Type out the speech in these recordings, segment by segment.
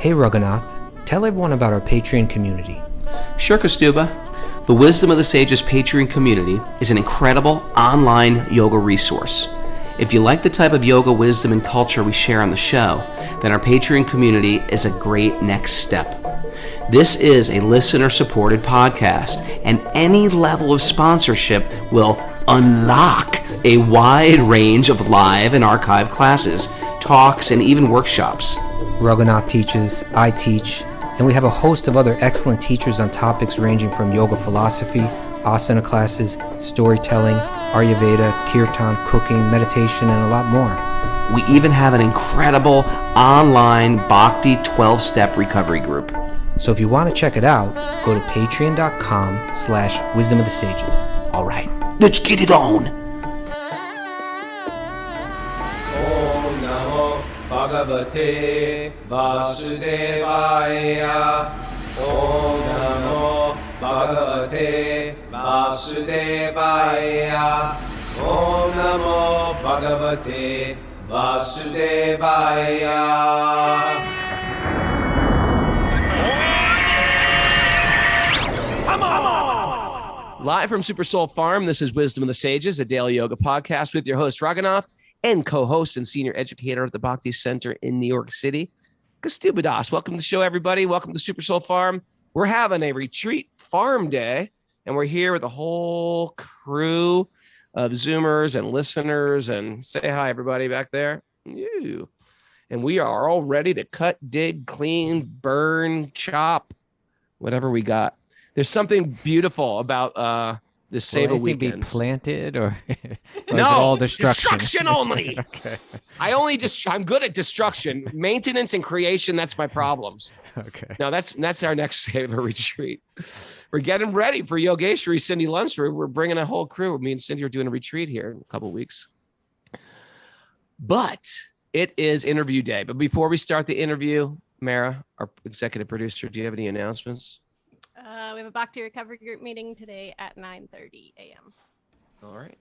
Hey Raghunath, tell everyone about our Patreon community. Sure, Kaustubha. The Wisdom of the Sages Patreon community is an incredible online yoga resource. If you like the type of yoga wisdom and culture we share on the show, then our Patreon community is a great next step. This is a listener-supported podcast, and any level of sponsorship will unlock a wide range of live and archived classes, talks, and even workshops. Raghunath teaches, I teach, and we have a host of other excellent teachers on topics ranging from yoga philosophy, asana classes, storytelling, Ayurveda, kirtan, cooking, meditation, and a lot more. We even have an incredible online Bhakti 12-step recovery group. So if you want to check it out, go to patreon.com/wisdom of the sages. All right, let's get it on. Om Namo Bhagavate Vasudevaya. Om Namo Bhagavate Vasudevaya. Om Namo Bhagavate Vasudevaya. Live from Super Soul Farm, this is Wisdom of the Sages, a daily yoga podcast with your host, Raghunath, and co-host and senior educator at the Bhakti Center in New York City, Kaustubha. Welcome to the show, everybody. Welcome to Super Soul Farm. We're having a retreat farm day, and we're here with a whole crew of Zoomers and listeners. And say hi, everybody back there. You. And we are all ready to cut, dig, clean, burn, chop, whatever we got. There's something beautiful about the Sava weekends. Be planted or no, all destruction? Destruction only. Okay. I'm good at destruction. Maintenance and creation, that's my problems. Okay. No, that's our next Sava retreat. We're getting ready for Yogeshwari Cindy Lunsford. We're bringing a whole crew. Me and Cindy are doing a retreat here in a couple of weeks. But it is interview day. But before we start the interview, Mara, our executive producer, do you have any announcements? We have a Bhakti Recovery Group meeting today at 9:30 a.m. All right.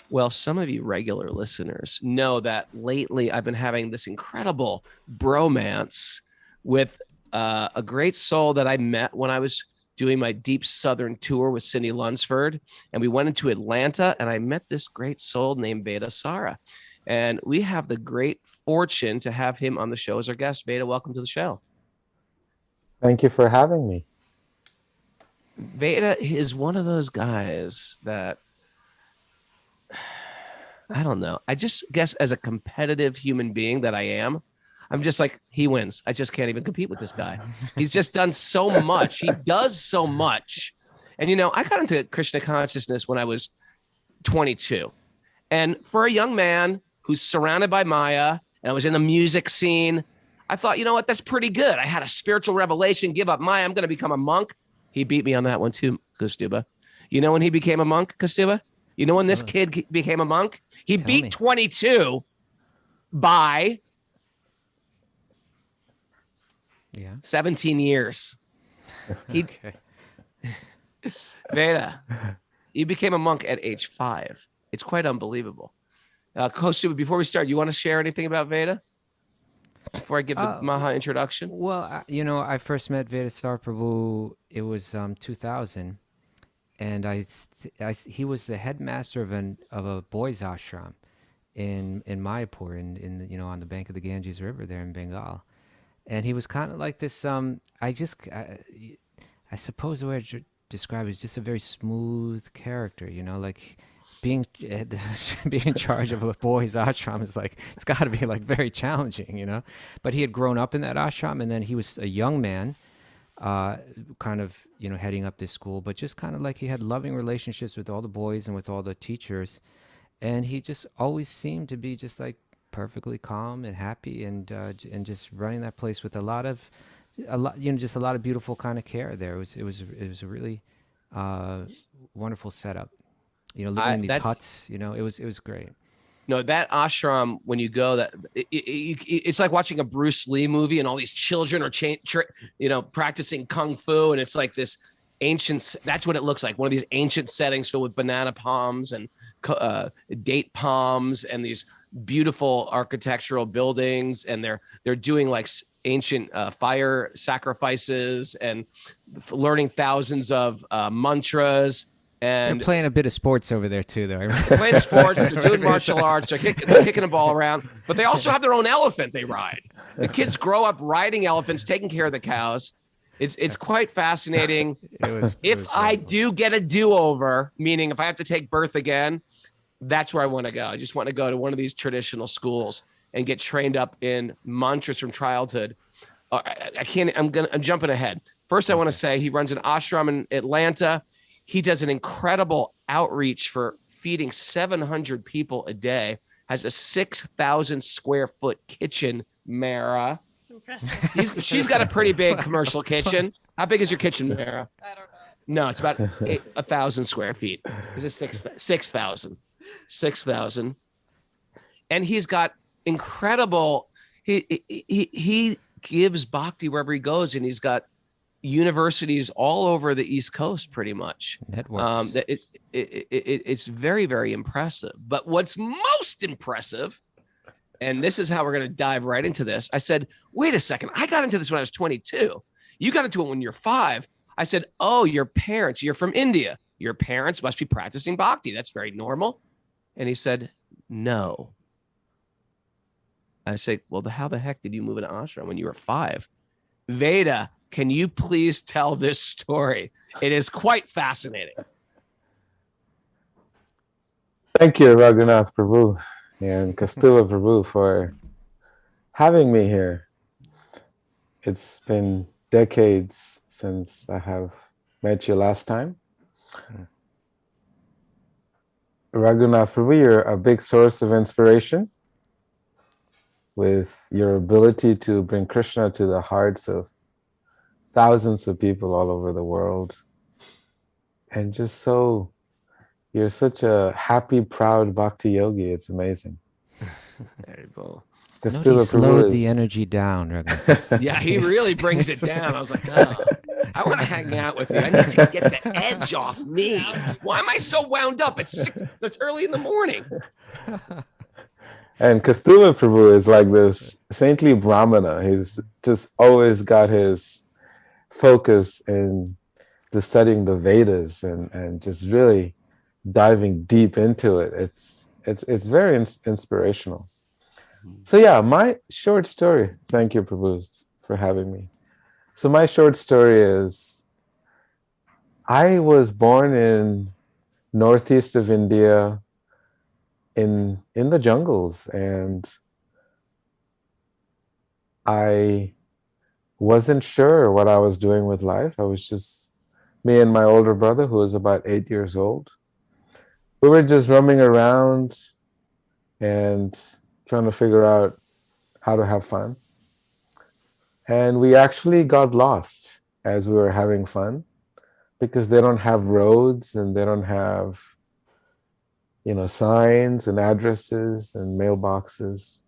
Well, some of you regular listeners know that lately I've been having this incredible bromance with a great soul that I met when I was doing my deep Southern tour with Cindy Lunsford. And we went into Atlanta and I met this great soul named Vedasara. And we have the great fortune to have him on the show as our guest. Veda, welcome to the show. Thank you for having me. Veda is one of those guys that, I don't know. I just guess as a competitive human being that I am, I'm just like, he wins. I just can't even compete with this guy. He's just done so much. He does so much. And, you know, I got into Krishna consciousness when I was 22. And for a young man who's surrounded by Maya, and I was in the music scene, I thought, you know what, that's pretty good. I had a spiritual revelation, give up Maya, I'm going to become a monk. He beat me on that one too, Kaustubha. You know when he became a monk, Kaustubha? You know when this kid became a monk? He beat 22 by 17 years. Okay. Veda, you became a monk at age 5. It's quite unbelievable. Kaustubha, before we start, you want to share anything about Veda? Before I give the Maha introduction? Well, I first met Vedasara Prabhu, it was 2000, and he was the headmaster of a boys' ashram in Mayapur, on the bank of the Ganges River there in Bengal. And he was kind of like this, I suppose the way I describe it is just a very smooth character, like being in charge of a boys' ashram is like, it's got to be like very challenging, But he had grown up in that ashram, and then he was a young man, kind of, heading up this school, but just kind of like he had loving relationships with all the boys and with all the teachers. And he just always seemed to be just like perfectly calm and happy, and just running that place with a lot of beautiful kind of care there. It was a really wonderful setup. Living in these huts, it was great. No, that ashram, when you go, it's like watching a Bruce Lee movie, and all these children are practicing kung fu, and it's like this ancient. That's what it looks like. One of these ancient settings filled with banana palms and date palms, and these beautiful architectural buildings, and they're doing like ancient fire sacrifices and learning thousands of mantras. They're And playing a bit of sports over there too, though. they're playing sports, they're doing martial arts, they're kicking the ball around, but they also have their own elephant they ride. The kids grow up riding elephants, taking care of the cows. It's quite fascinating. If I do get a do-over, meaning if I have to take birth again, that's where I want to go. I just want to go to one of these traditional schools and get trained up in mantras from childhood. I'm jumping ahead. First, I want to say he runs an ashram in Atlanta. He does an incredible outreach for feeding 700 people a day, has a 6,000 square foot kitchen, Mara. Impressive. She's got a pretty big commercial kitchen. How big is your kitchen, Mara? I don't know. No, it's about 1,000 square feet. Is it 6,000? 6,000. And he's got incredible, he gives bhakti wherever he goes, and he's got universities all over the East Coast, pretty much. Networks. It's very, very impressive. But what's most impressive, and this is how we're going to dive right into this. I said, wait a second. I got into this when I was 22. You got into it when you're 5. I said, oh, your parents, you're from India. Your parents must be practicing bhakti. That's very normal. And he said, no. I said, well, how the heck did you move into ashram when you were 5? Veda, can you please tell this story? It is quite fascinating. Thank you, Raghunath Prabhu and Kaustubha Prabhu, for having me here. It's been decades since I have met you last time. Raghunath Prabhu, you're a big source of inspiration with your ability to bring Krishna to the hearts of thousands of people all over the world. And just you're such a happy, proud bhakti-yogi. It's amazing. Very cool. He slowed the energy down. Yeah, he really brings it down. I was like, oh, I want to hang out with you. I need to get the edge off me. Why am I so wound up? It's early in the morning. And Kaustubha Prabhu is like this saintly Brahmana. He's just always got his focus in just studying the Vedas and just really diving deep into it. It's very inspirational. So yeah, my short story. Thank you, Prabhu, for having me. So my short story is, I was born in northeast of India, in the jungles, and I wasn't sure what I was doing with life. I was just, me and my older brother, who was about 8 years old, we were just roaming around and trying to figure out how to have fun. And we actually got lost as we were having fun, because they don't have roads and they don't have, signs and addresses and mailboxes.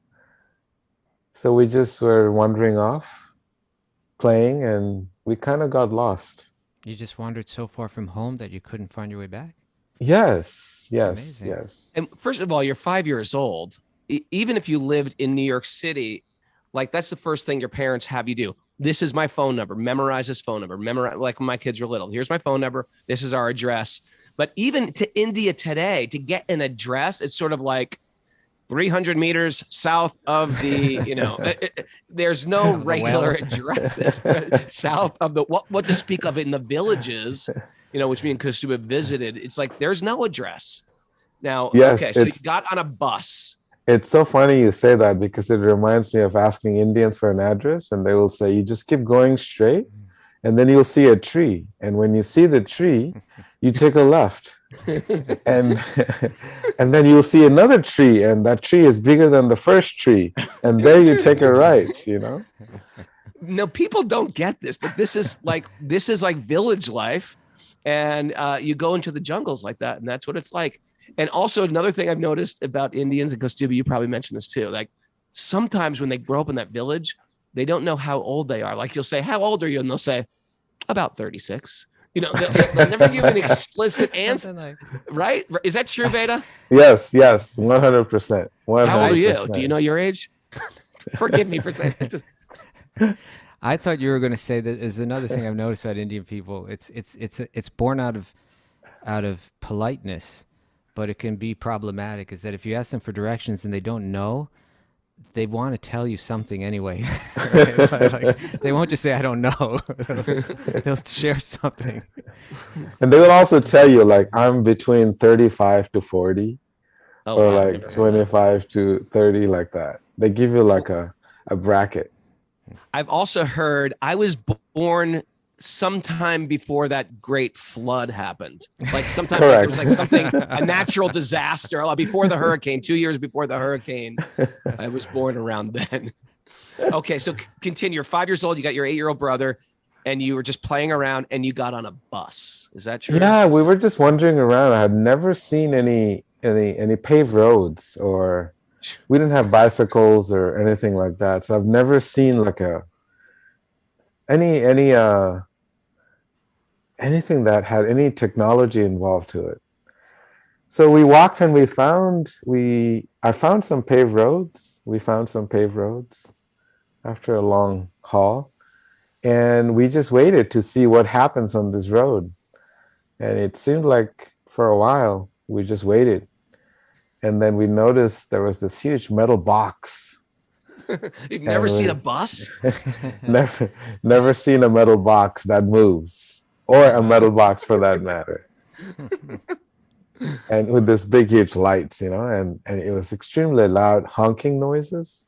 So we just were wandering off, playing, and we kind of got lost. You just wandered so far from home that you couldn't find your way back? Yes. Amazing. Yes. And first of all, you're 5 years old. Even if you lived in New York City, like that's the first thing your parents have you do. This is my phone number. Memorize this phone number. Memorize, like when my kids are little. Here's my phone number. This is our address. But even to India today, to get an address, it's sort of like 300 meters south of the, there's no regular addresses south of the, what to speak of in the villages, which me and Kaustubha visited. It's like, there's no address. Now, yes, okay, so you got on a bus. It's so funny you say that, because it reminds me of asking Indians for an address, and they will say, you just keep going straight, and then you'll see a tree. And when you see the tree, you take a left. and then you'll see another tree, and that tree is bigger than the first tree. And there you take a right, No, people don't get this, but this is like village life. And you go into the jungles like that, and that's what it's like. And also another thing I've noticed about Indians, and Kaustubha, you probably mentioned this too, like sometimes when they grow up in that village, they don't know how old they are. Like you'll say, how old are you? And they'll say, about 36. They'll never give an explicit answer, right? Is that true, Veda? Yes, 100%. How old are you? Do you know your age? Forgive me for saying that. I thought you were going to say that is another thing I've noticed about Indian people. It's born out of politeness, but it can be problematic. Is that if you ask them for directions and they don't know, they want to tell you something anyway. Right? Like, they won't just say I don't know. They'll share something. And they will also tell you like I'm between 35 to 40 Oh, or wow, I've like never heard that. 25 to 30 like that. They give you like a bracket. I've also heard I was born sometime before that great flood happened. Like sometime like, it was like something, a natural disaster before the hurricane, 2 years before the hurricane. I was born around then. Okay, so continue. You're 5 years old. You got your 8-year-old brother, and you were just playing around, and you got on a bus. Is that true? Yeah, we were just wandering around. I had never seen any paved roads, or we didn't have bicycles or anything like that. So I've never seen like any anything that had any technology involved to it. So we walked and I found some paved roads. We found some paved roads after a long haul, and we just waited to see what happens on this road. And it seemed like for a while we just waited. And then we noticed there was this huge metal box. You've never seen a bus? Never seen a metal box that moves, or a metal box for that matter. And with this big huge lights, and it was extremely loud honking noises.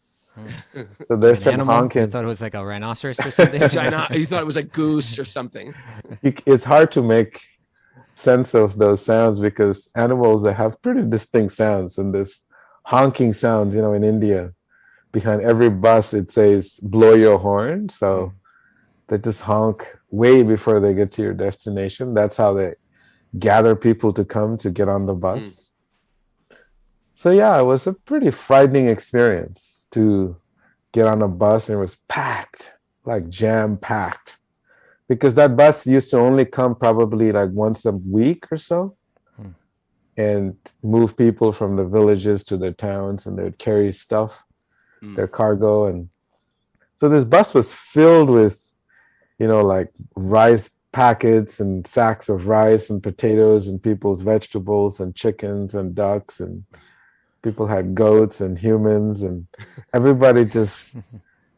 So there's An some animal? I honking. thought it was like a rhinoceros or something. You thought it was a goose or something. It's hard to make sense of those sounds because animals that have pretty distinct sounds, and this honking sounds, in India, behind every bus it says blow your horn. So they just honk way before they get to your destination. That's how they gather people to come to get on the bus. So yeah, it was a pretty frightening experience to get on a bus, and it was packed, like jam packed, because that bus used to only come probably like once a week or so and move people from the villages to their towns, and they would carry stuff, their cargo. And so this bus was filled with, like rice packets and sacks of rice and potatoes and people's vegetables and chickens and ducks, and people had goats and humans, and everybody just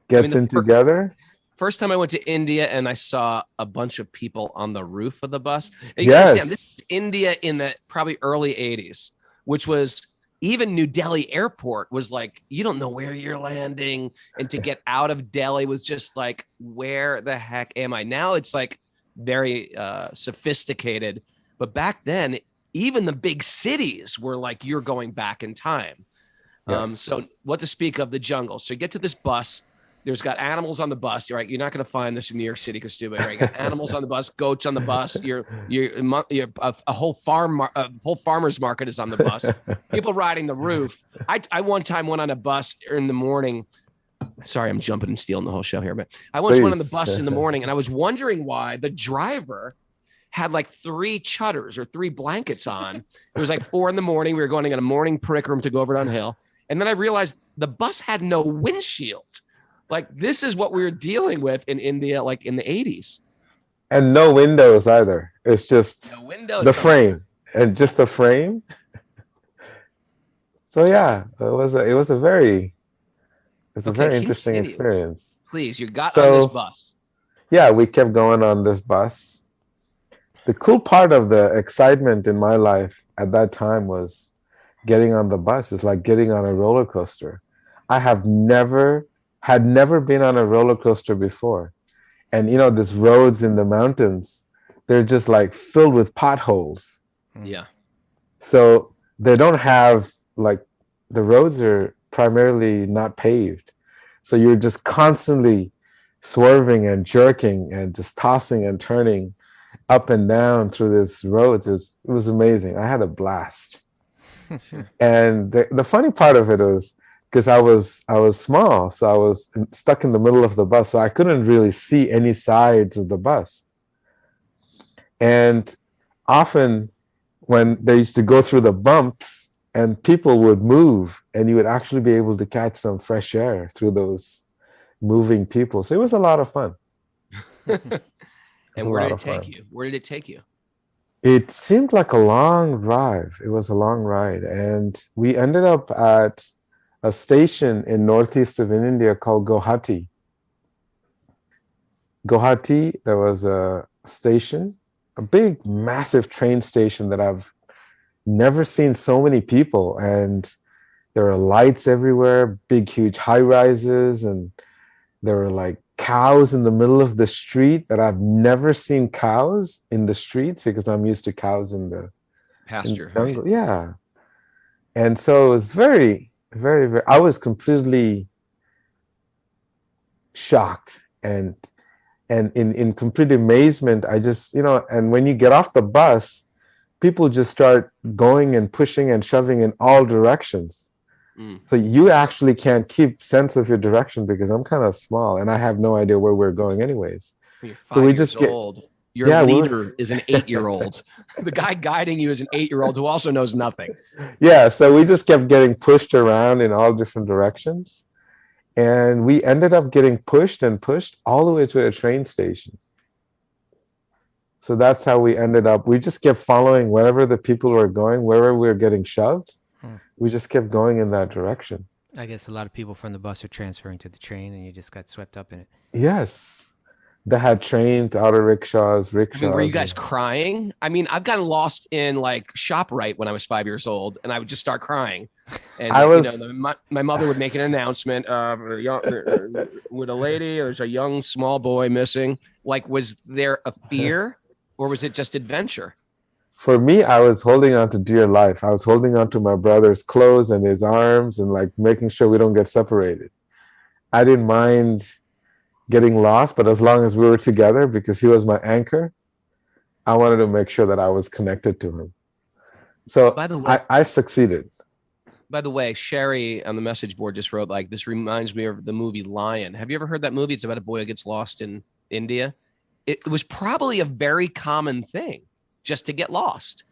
gets in together. First time I went to India and I saw a bunch of people on the roof of the bus. And you Yes. understand, this is India in the probably early 80s, which was even New Delhi airport was like, you don't know where you're landing. And to get out of Delhi was just like, where the heck am I? Now it's like very sophisticated. But back then, even the big cities were like, you're going back in time. Yes. So what to speak of the jungle. So you get to this bus. There's got animals on the bus. You're right. You're not going to find this in New York City, Kaustubha. Right? You got animals on the bus, goats on the bus. You're a whole farmer's market is on the bus. People riding the roof. I one time went on a bus in the morning. Sorry, I'm jumping and stealing the whole show here, but I once went on the bus in the morning, and I was wondering why the driver had like 3 chudders or 3 blankets on. It was like 4 a.m. We were going to get a morning parikram to go over downhill, and then I realized the bus had no windshield. Like, this is what we were dealing with in India, like in the 80s. And no windows either. It's just No windows. the frame, and just a frame. So yeah, it was a very interesting continue. Experience. Please, you got on this bus. Yeah, we kept going on this bus. The cool part of the excitement in my life at that time was getting on the bus. It's like getting on a roller coaster. I had never been on a roller coaster before. And these roads in the mountains, they're just like filled with potholes. Yeah. So they don't have, like, the roads are primarily not paved. So you're just constantly swerving and jerking and just tossing and turning up and down through these roads. It was amazing. I had a blast. And the funny part of it was, because I was small, so I was stuck in the middle of the bus, so I couldn't really see any sides of the bus. And often when they used to go through the bumps and people would move, and you would actually be able to catch some fresh air through those moving people. So it was a lot of fun. And where did it take you? Where did it take you? It seemed like a long drive. It was a long ride. And we ended up at a station in northeast of India called Guwahati. Guwahati, there was a station, a big, massive train station that I've never seen so many people. And there are lights everywhere, big, huge high rises. And there were like cows in the middle of the street that I've never seen cows in the streets because I'm used to cows in the pasture. jungle. Right? Yeah. And so it was very, very, very, I was completely shocked and in complete amazement. I just, and when you get off the bus, people just start going and pushing and shoving in all directions. So you actually can't keep sense of your direction because I'm kind of small and I have no idea where we're going anyways. You're 5 years old. Your leader is an 8-year-old. The guy guiding you is an 8-year-old who also knows nothing. Yeah, so we just kept getting pushed around in all different directions. And we ended up getting pushed and pushed all the way to a train station. So that's how we ended up. We just kept following wherever the people were going, wherever we were getting shoved. We just kept going in that direction. I guess a lot of people from the bus are transferring to the train and you just got swept up in it. Yes. They had trains, auto rickshaws. I mean, were you guys crying? I mean, I've gotten lost in like ShopRite when I was 5 years old and I would just start crying. And my mother would make an announcement with a lady, there's a young small boy missing. Like, was there a fear or was it just adventure? For me, I was holding on to dear life. I was holding on to my brother's clothes and his arms and like making sure we don't get separated. I didn't mind getting lost, but as long as we were together, because he was my anchor, I wanted to make sure that I was connected to him. So by the way, I succeeded. By the way, Sherry on the message board just wrote, like, this reminds me of the movie Lion. Have you ever heard that movie? It's about a boy who gets lost in India. It was probably a very common thing just to get lost.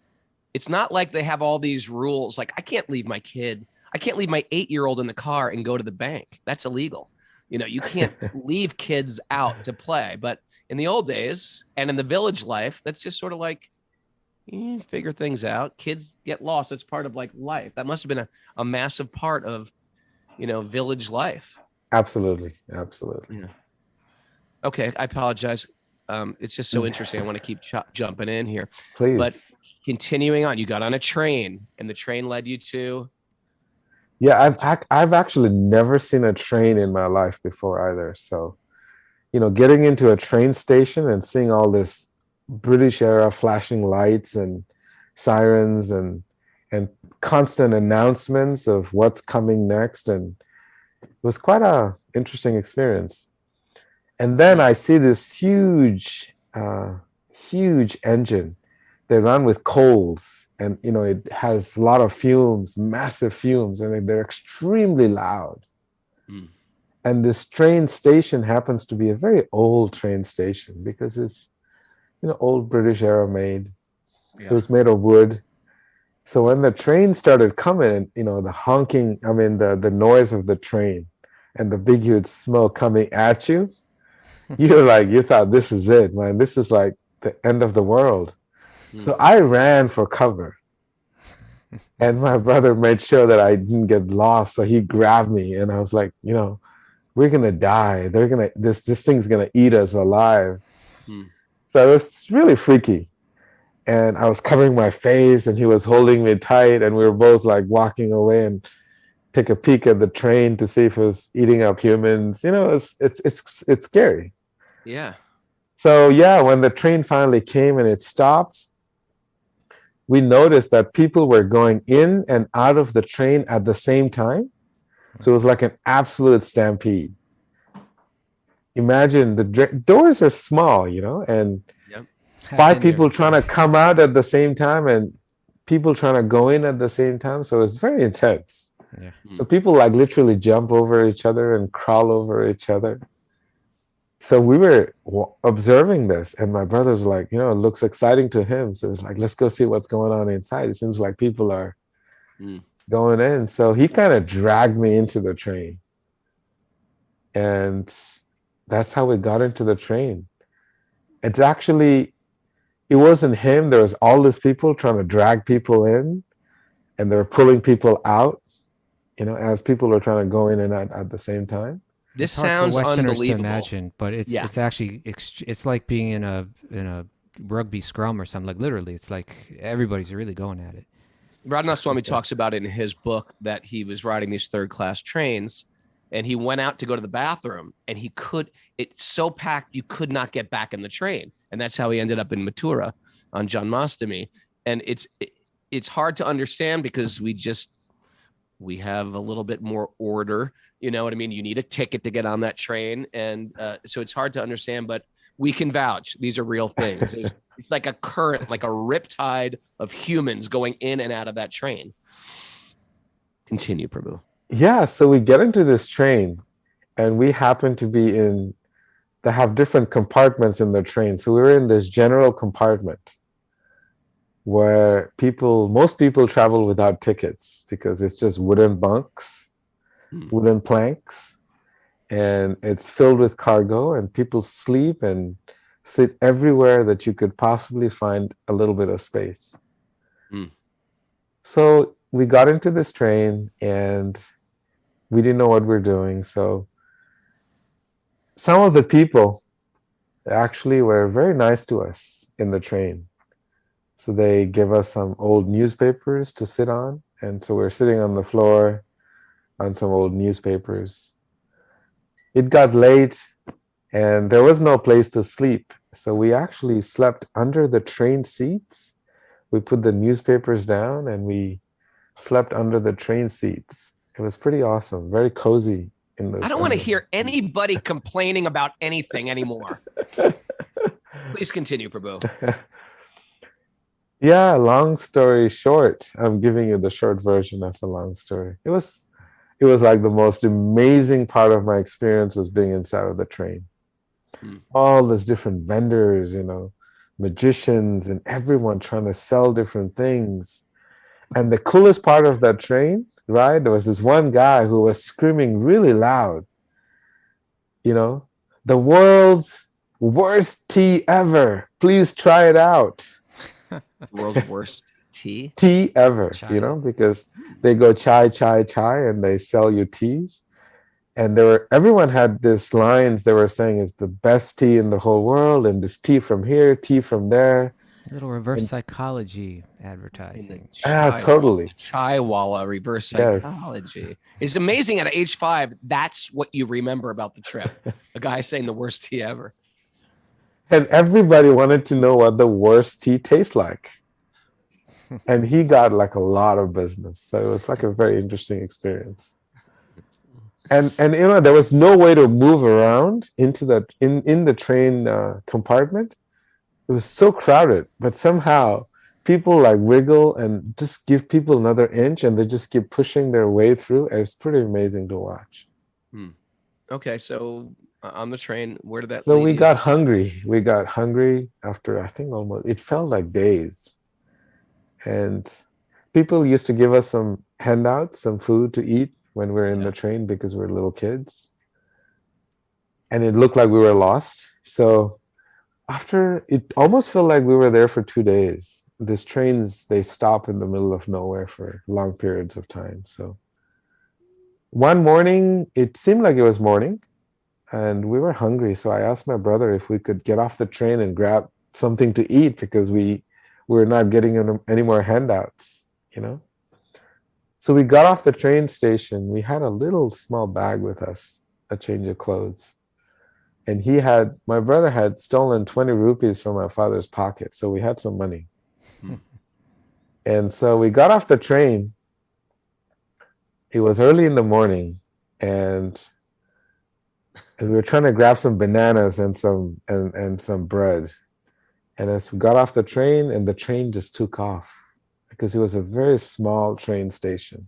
It's not like they have all these rules. Like, I can't leave my 8-year-old in the car and go to the bank. That's illegal. You can't leave kids out to play. But in the old days and in the village life, that's just sort of like, you figure things out. Kids get lost. That's part of like life. That must have been a massive part of, village life. Absolutely. Absolutely. Yeah. Okay. I apologize. It's just so interesting. I want to keep jumping in here. Please. But continuing on, you got on a train and the train led you to. Yeah, I've actually never seen a train in my life before either. So, getting into a train station and seeing all this British era flashing lights and sirens and constant announcements of what's coming next. And it was quite a interesting experience. And then I see this huge engine. They run with coals and, it has a lot of fumes, massive fumes, and they're extremely loud. Mm. And this train station happens to be a very old train station because it's, old British era made. Yeah. It was made of wood. So when the train started coming, the honking, the noise of the train and the big huge smoke coming at you, you thought, this is it, man. This is like the end of the world. Mm. So I ran for cover. And my brother made sure that I didn't get lost. So he grabbed me and I was like, we're going to die. This thing's going to eat us alive. Mm. So it was really freaky. And I was covering my face and he was holding me tight and we were both like walking away and take a peek at the train to see if it was eating up humans. It's scary. Yeah. So when the train finally came and it stopped, we noticed that people were going in and out of the train at the same time. So it was like an absolute stampede. Imagine the doors are small, and yep. 5 people trying to come out at the same time and people trying to go in at the same time. So it's very intense. Yeah. So people like literally jump over each other and crawl over each other. So we were observing this and my brother was like, it looks exciting to him. So it's like, let's go see what's going on inside. It seems like people are going in. So he kind of dragged me into the train. And that's how we got into the train. It's actually, it wasn't him. There was all these people trying to drag people in, and they were pulling people out, as people are trying to go in and out at the same time. This It's hard for sounds Westerners to unbelievable. imagine, but Yeah. it's actually it's like being in a rugby scrum or something. Like literally, it's like everybody's really going at it. Raghunath Swami talks about it in his book that he was riding these third class trains and he went out to go to the bathroom and it's so packed you could not get back in the train. And that's how he ended up in Mathura on Janmashtami. And it's hard to understand because we have a little bit more order. You know what I mean? You need a ticket to get on that train. And so it's hard to understand, but we can vouch. These are real things. It's like a current, like a riptide of humans going in and out of that train. Continue, Prabhu. Yeah, so we get into this train, and we happen to be they have different compartments in the train. So we were in this general compartment where most people travel without tickets because it's just wooden bunks, wooden planks, and it's filled with cargo, and people sleep and sit everywhere that you could possibly find a little bit of space. So we got into this train and we didn't know what we're doing. So some of the people actually were very nice to us in the train. So they give us some old newspapers to sit on. And so we're sitting on the floor on some old newspapers. It got late and there was no place to sleep. So we actually slept under the train seats. We put the newspapers down and we slept under the train seats. It was pretty awesome, very cozy. I don't want to hear anybody complaining about anything anymore. Please continue, Prabhu. Yeah, long story short, I'm giving you the short version of the long story. It was like the most amazing part of my experience was being inside of the train. All these different vendors, magicians and everyone trying to sell different things. And the coolest part of that train, right? There was this one guy who was screaming really loud, the world's worst tea ever. Please try it out. World's worst tea? Tea ever, Chai. because they go chai, chai, chai, and they sell you teas. And everyone had these lines they were saying it's the best tea in the whole world, and this tea from here, tea from there. Little reverse psychology advertising. Totally. Chaiwala reverse psychology. It's amazing at age 5, that's what you remember about the trip. A guy saying the worst tea ever. And everybody wanted to know what the worst tea tastes like. And he got like a lot of business. So it was like a very interesting experience. And there was no way to move around into in the train compartment. It was so crowded, but somehow people like wiggle and just give people another inch and they just keep pushing their way through. It was pretty amazing to watch. Okay, so on the train, where did that So lead we you? got hungry. We got hungry after, I think, it felt like days. And people used to give us some handouts, some food to eat when we were in the train because we were little kids. And it looked like we were lost. So after, it almost felt like we were there for 2 days. These trains, they stop in the middle of nowhere for long periods of time. So one morning, it seemed like it was morning. And we were hungry. So I asked my brother if we could get off the train and grab something to eat because we were not getting any more handouts, So we got off the train station. We had a little small bag with us, a change of clothes. And my brother had stolen 20 rupees from my father's pocket. So we had some money. And so we got off the train. It was early in the morning and we were trying to grab some bananas and some bread. And as we got off the train, and the train just took off because it was a very small train station.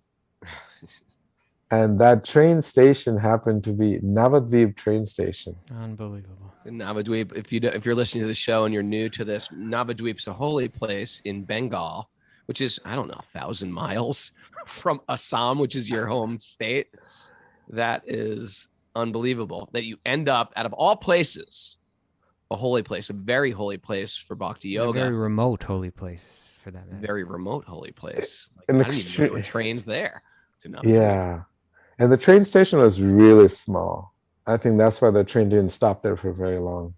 And that train station happened to be Navadvip train station. Unbelievable. In Navadvip, if you're listening to the show and you're new to this, Navadvip's a holy place in Bengal, which is, 1,000 miles from Assam, which is your home state. That is unbelievable that you end up, out of all places, a holy place, a very holy place for bhakti A yoga, very remote holy place for that matter. very remote holy place. Like, An I didn't even know there were trains there. To know. Yeah. And the train station was really small. I think that's why the train didn't stop there for very long.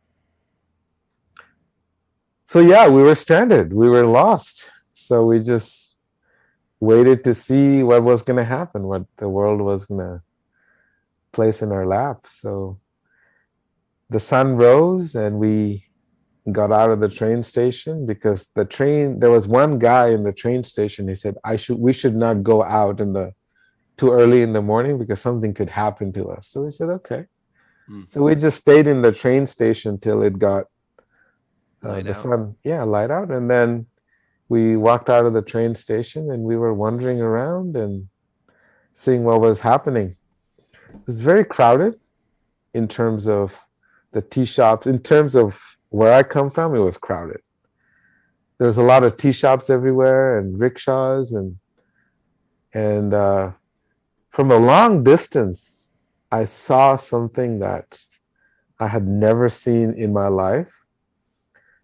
So yeah, we were stranded. We were lost. So we just waited to see what was going to happen, what the world was going to place in our lap. So the sun rose and we got out of the train station, because there was one guy in the train station. He said, we should not go out too early in the morning because something could happen to us. So we said, okay. So we just stayed in the train station till it got sun, light out. And then we walked out of the train station and we were wandering around and seeing what was happening. It was very crowded in terms of the tea shops. In terms of where I come from, it was crowded. There's a lot of tea shops everywhere and rickshaws, and from a long distance, I saw something that I had never seen in my life.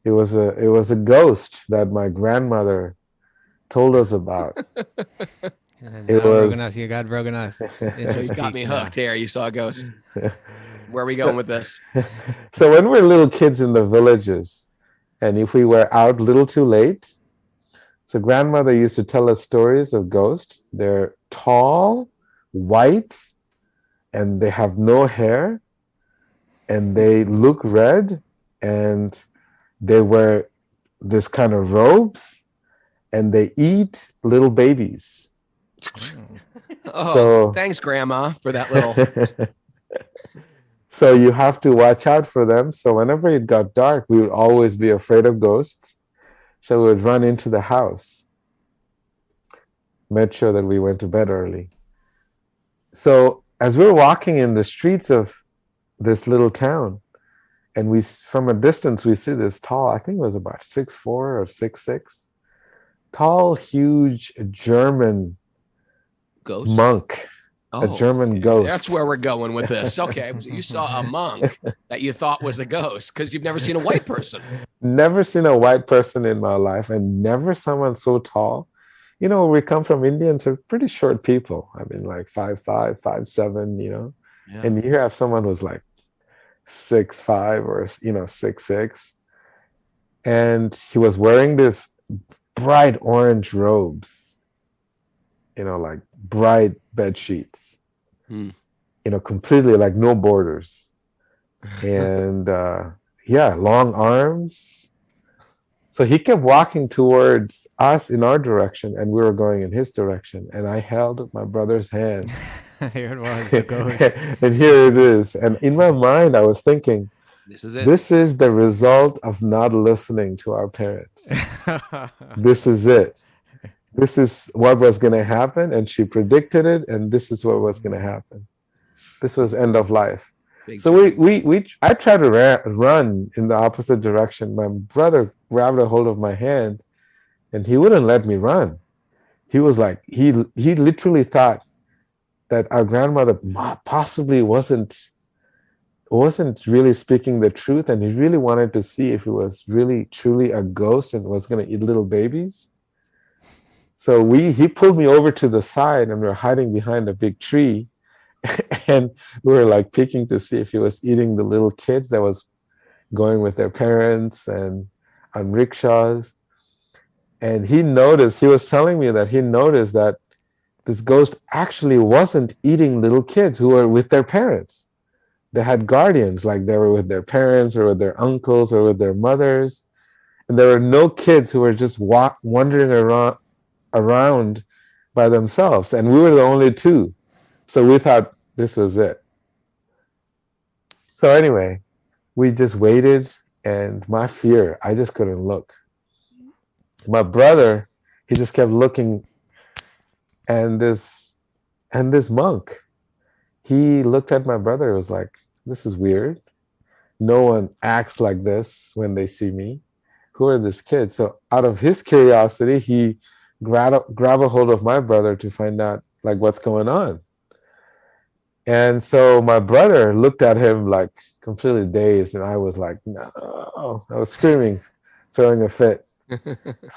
It was a ghost that my grandmother told us about. And It now, was- Raghunath, you got Raghunath. You got me hooked here. You saw a ghost. Where are we going with this? So when we were little kids in the villages, and if we were out a little too late, so grandmother used to tell us stories of ghosts. They're tall, white, and they have no hair, and they look red, and they wear this kind of robes, and they eat little babies. Oh, So- thanks, Grandma, for that little. So you have to watch out for them. So whenever it got dark, we would always be afraid of ghosts. So we would run into the house. Made sure that we went to bed early. So as we were walking in the streets of this little town, and from a distance, we see this tall, I think it was about 6'4" or 6'6", tall, huge German Ghost? monk. Oh, A German ghost. That's where we're going with this. Okay. So you saw a monk that you thought was a ghost because you've never seen a white person. Never seen a white person in my life, and never someone so tall. You know, we come from Indians are pretty short people. I mean, like 5'5", 5'7", you know. Yeah. And you have someone who's like 6'5" or 6'6", and he was wearing this bright orange robes, like bright bed sheets, completely like no borders, and long arms. So he kept walking towards us in our direction, and we were going in his direction, and I held my brother's hand. Here it was, the ghost. And here it is. And in my mind, I was thinking, This is it. this is the result of not listening to our parents. This is it. This is what was going to happen. And she predicted it. And this is what was going to happen. This was end of life. Big So time. I tried to run in the opposite direction. My brother grabbed a hold of my hand and he wouldn't let me run. He was like, he literally thought that our grandmother possibly wasn't really speaking the truth, and he really wanted to see if it was really truly a ghost and was going to eat little babies. So he pulled me over to the side, and we were hiding behind a big tree, and we were like peeking to see if he was eating the little kids that was going with their parents and on rickshaws. And he was telling me that he noticed that this ghost actually wasn't eating little kids who were with their parents. They had guardians, like they were with their parents or with their uncles or with their mothers. And there were no kids who were just wandering around by themselves. And we were the only two. So we thought this was it. So anyway, we just waited, and my fear, I just couldn't look. My brother, he just kept looking. And this monk, he looked at my brother, was like, this is weird. No one acts like this when they see me. Who are these kids? So out of his curiosity, he grabbed a hold of my brother to find out like what's going on. And so my brother looked at him like completely dazed, and I was like, no. I was screaming, throwing a fit,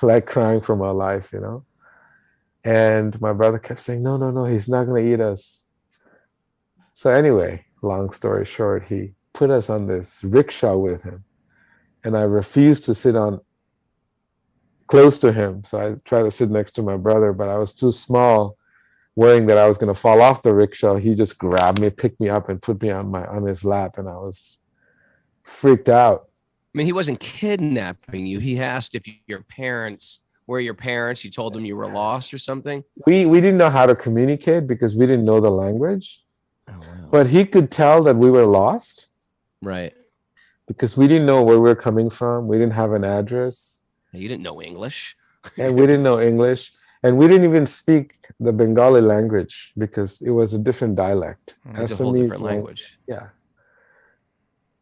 like crying for my life, you know. And my brother kept saying, no, no, no, he's not going to eat us. So anyway, long story short, he put us on this rickshaw with him, and I refused to sit on close to him. So I tried to sit next to my brother, but I was too small, worrying that I was going to fall off the rickshaw. He just grabbed me, picked me up, and put me on his lap, and I was freaked out. I mean, he wasn't kidnapping you. He asked if your parents were your parents. You told them you were lost or something. We didn't know how to communicate because we didn't know the language, Oh, wow. but he could tell that we were lost Right. because we didn't know where we were coming from. We didn't have an address, You didn't know English. and we didn't know English, and we didn't even speak the Bengali language because it was a different dialect. It's a whole Assamese different language. Yeah.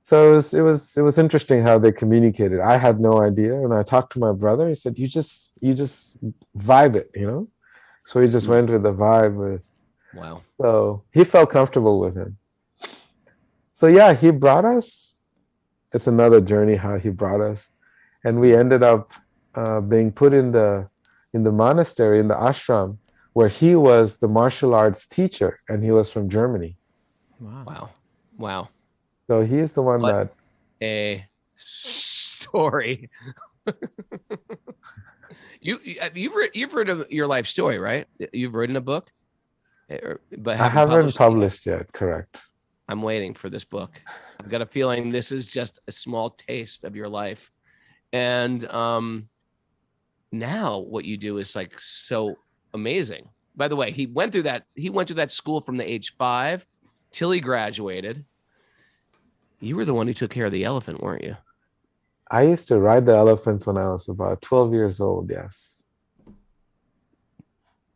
So it was interesting how they communicated. I had no idea, and I talked to my brother. He said, "You just vibe it, you know." So he just went with the vibe with. Wow. So he felt comfortable with him. So yeah, he brought us. It's another journey how he brought us, and we ended up being put in the monastery, in the ashram, where he was the martial arts teacher, and he was from Germany. Wow. Wow. Wow. So he's the one What? that A story. You've written your life story, right? You've written a book, but I haven't published it? published yet. Correct. I'm waiting for this book. I've got a feeling this is just a small taste of your life, and now what you do is like so amazing. By the way, he went through that school from the age 5 till he graduated. You were the one who took care of the elephant, weren't you? I used to ride the elephants when I was about 12 years old. Yes.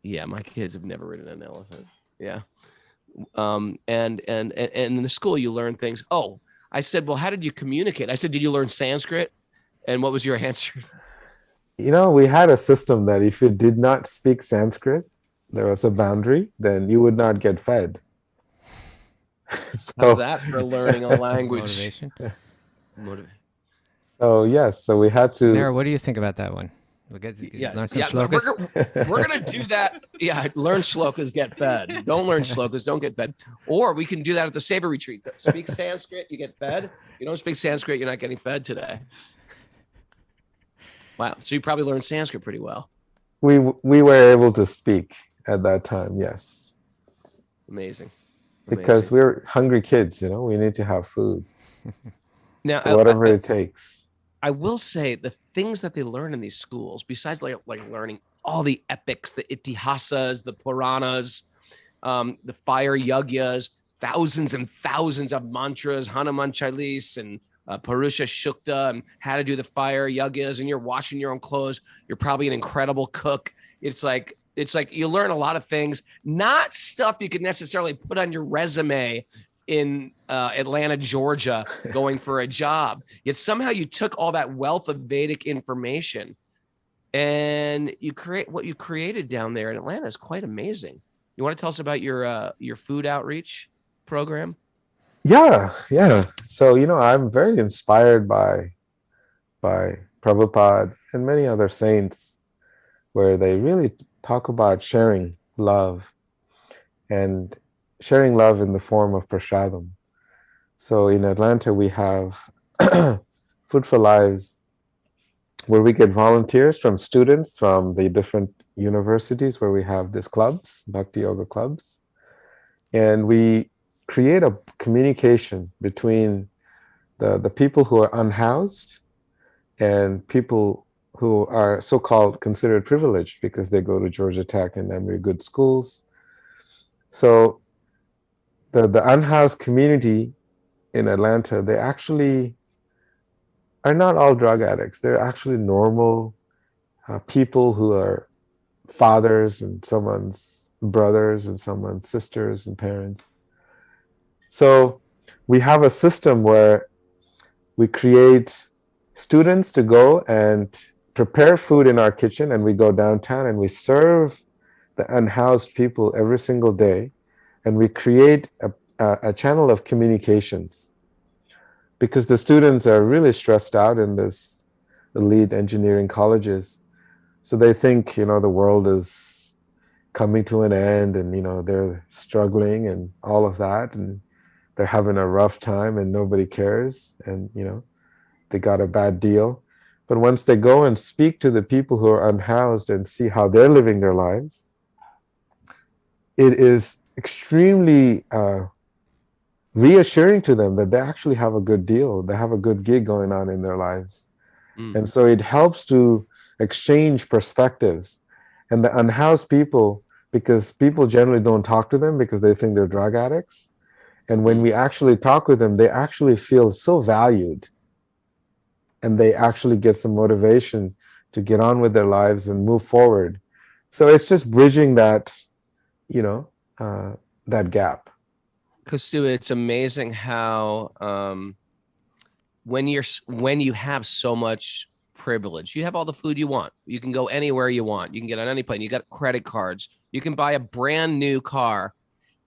Yeah, my kids have never ridden an elephant. Yeah. And in the school you learn things. Oh, I said, well, how did you communicate? I said, did you learn Sanskrit? And what was your answer? You know, we had a system that if you did not speak Sanskrit, there was a boundary, then you would not get fed. How's that for learning a language? Motivation. So yes, so we had to. Nara, what do you think about that one? We'll learn some shlokas. We're gonna do that. Yeah, learn shlokas, get fed. Don't learn shlokas, don't get fed. Or we can do that at the Saber retreat. Speak Sanskrit, you get fed. You don't speak Sanskrit, you're not getting fed today. Wow. So you probably learned Sanskrit pretty well. We were able to speak at that time. Yes. Amazing. Because we're hungry kids, you know, we need to have food. Now, so whatever it takes. I will say the things that they learn in these schools, besides like learning all the epics, the itihasas, the Puranas, the fire yagyas, thousands and thousands of mantras, Hanuman Chalis and Purusha Shukta, and how to do the fire yagyas, and you're washing your own clothes. You're probably an incredible cook. It's like you learn a lot of things, not stuff you could necessarily put on your resume in Atlanta, Georgia, going for a job. Yet somehow you took all that wealth of Vedic information and you create what you created down there in Atlanta is quite amazing. You want to tell us about your food outreach program? Yeah. So, you know, I'm very inspired by Prabhupada and many other saints where they really talk about sharing love and sharing love in the form of prasadam. So in Atlanta, we have Food for Lives, where we get volunteers from students from the different universities where we have these clubs, bhakti-yoga clubs. And we create a communication between the people who are unhoused and people who are so-called considered privileged because they go to Georgia Tech and Emory good schools. So the unhoused community in Atlanta, they actually are not all drug addicts. They're actually normal people who are fathers and someone's brothers and someone's sisters and parents. So we have a system where we create students to go and prepare food in our kitchen, and we go downtown and we serve the unhoused people every single day. And we create a channel of communications, because the students are really stressed out in this elite engineering colleges. So they think, the world is coming to an end, and, they're struggling and all of that. And they're having a rough time and nobody cares. And, they got a bad deal. But once they go and speak to the people who are unhoused and see how they're living their lives, it is extremely reassuring to them that they actually have a good deal. They have a good gig going on in their lives. And so it helps to exchange perspectives. And the unhoused people, because people generally don't talk to them because they think they're drug addicts. And when we actually talk with them, they actually feel so valued. And they actually get some motivation to get on with their lives and move forward. So it's just bridging that, that gap. Kaustubha, it's amazing how when you have so much privilege, you have all the food you want, you can go anywhere you want, you can get on any plane, you got credit cards, you can buy a brand new car,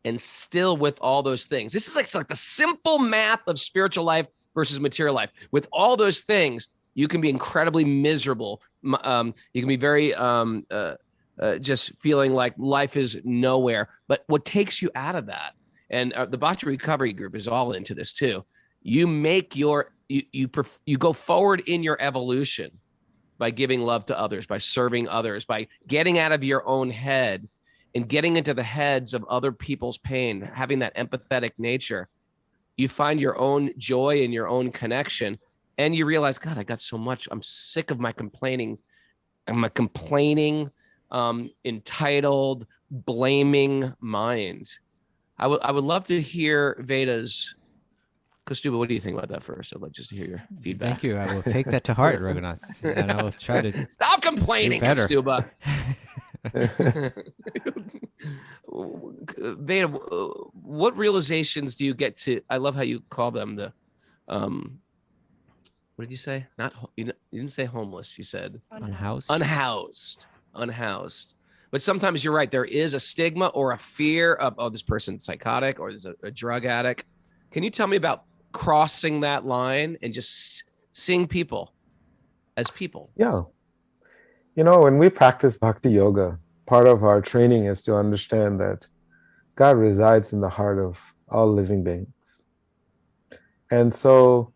and still with all those things, this is like the simple math of spiritual life versus material life. With all those things, you can be incredibly miserable. You can be very just feeling like life is nowhere. But what takes you out of that, and the Bhakti Recovery Group is all into this too. You make you go forward in your evolution by giving love to others, by serving others, by getting out of your own head and getting into the heads of other people's pain, having that empathetic nature. You find your own joy and your own connection, and you realize, God, I got so much. I'm sick of my complaining. I'm a complaining, entitled, blaming mind. I would love to hear Veda's. Kaustubha, what do you think about that first? I'd like just to hear your feedback. Thank you. I will take that to heart, Raghunath, and I will try to Stop complaining, Kaustubha. Veda, what realizations do you get to? I love how you call them the, what did you say? You didn't say homeless. You said unhoused. Unhoused. But sometimes you're right. There is a stigma or a fear of, oh, this person's psychotic or there's a drug addict. Can you tell me about crossing that line and just seeing people as people? Yeah. When we practice bhakti-yoga, part of our training is to understand that God resides in the heart of all living beings. And so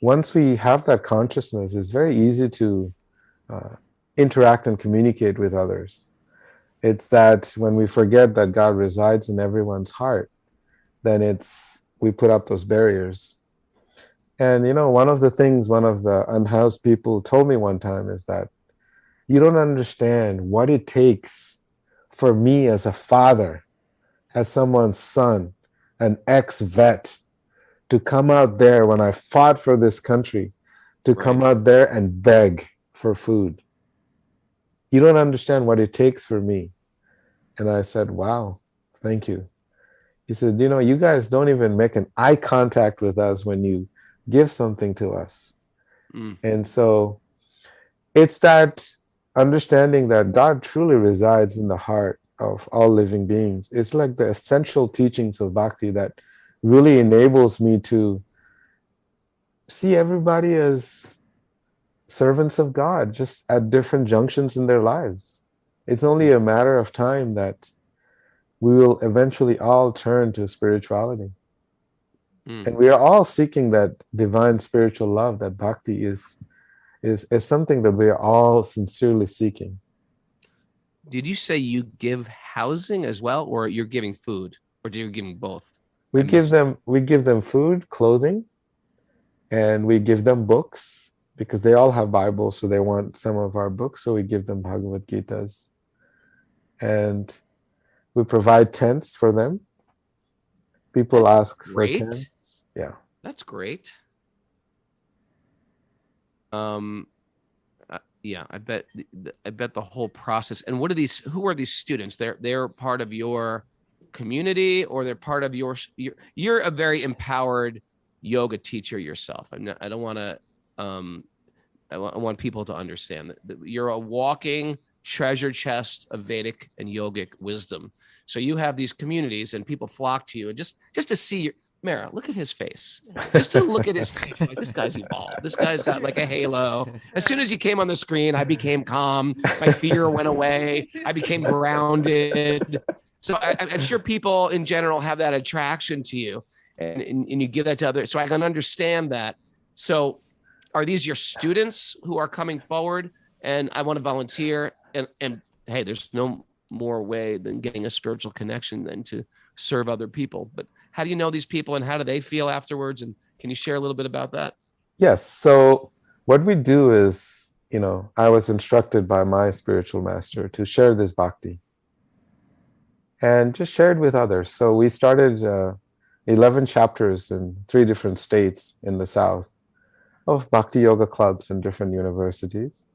once we have that consciousness, it's very easy to interact and communicate with others. It's that when we forget that God resides in everyone's heart, then we put up those barriers. And, one of the things one of the unhoused people told me one time is that you don't understand what it takes for me as a father, as someone's son, an ex-vet, to come out there when I fought for this country, to come out there and beg for food. You don't understand what it takes for me. And I said, wow, thank you. He said, you guys don't even make an eye contact with us when you give something to us. And so it's that understanding that God truly resides in the heart of all living beings. It's like the essential teachings of bhakti that really enables me to see everybody as servants of God, just at different junctions in their lives. It's only a matter of time that we will eventually all turn to spirituality. And we are all seeking that divine spiritual love, that bhakti is something that we are all sincerely seeking. Did you say you give housing as well, or you're giving food, or do you give them both? We give them food, clothing, and we give them books because they all have Bibles, so they want some of our books. So we give them Bhagavad Gitas, and we provide tents for them. People ask for tents. Yeah, that's great. Yeah, I bet the whole process. And who are these students? They're part of your community, or they're part of you're a very empowered yoga teacher yourself. I don't want to I want people to understand that you're a walking treasure chest of Vedic and yogic wisdom. So you have these communities and people flock to you, and just to see your Mara, look at his face. Just to look at his face, like, this guy's evolved. This guy's got like a halo. As soon as he came on the screen, I became calm. My fear went away. I became grounded. So I'm sure people in general have that attraction to you, and you give that to others. So I can understand that. So are these your students who are coming forward and I want to volunteer? And hey, there's no more way than getting a spiritual connection than to serve other people. But how do you know these people and how do they feel afterwards? And can you share a little bit about that? Yes. So what we do is, I was instructed by my spiritual master to share this bhakti and just share it with others. So we started 11 chapters in 3 different states in the South of bhakti-yoga clubs in different universities.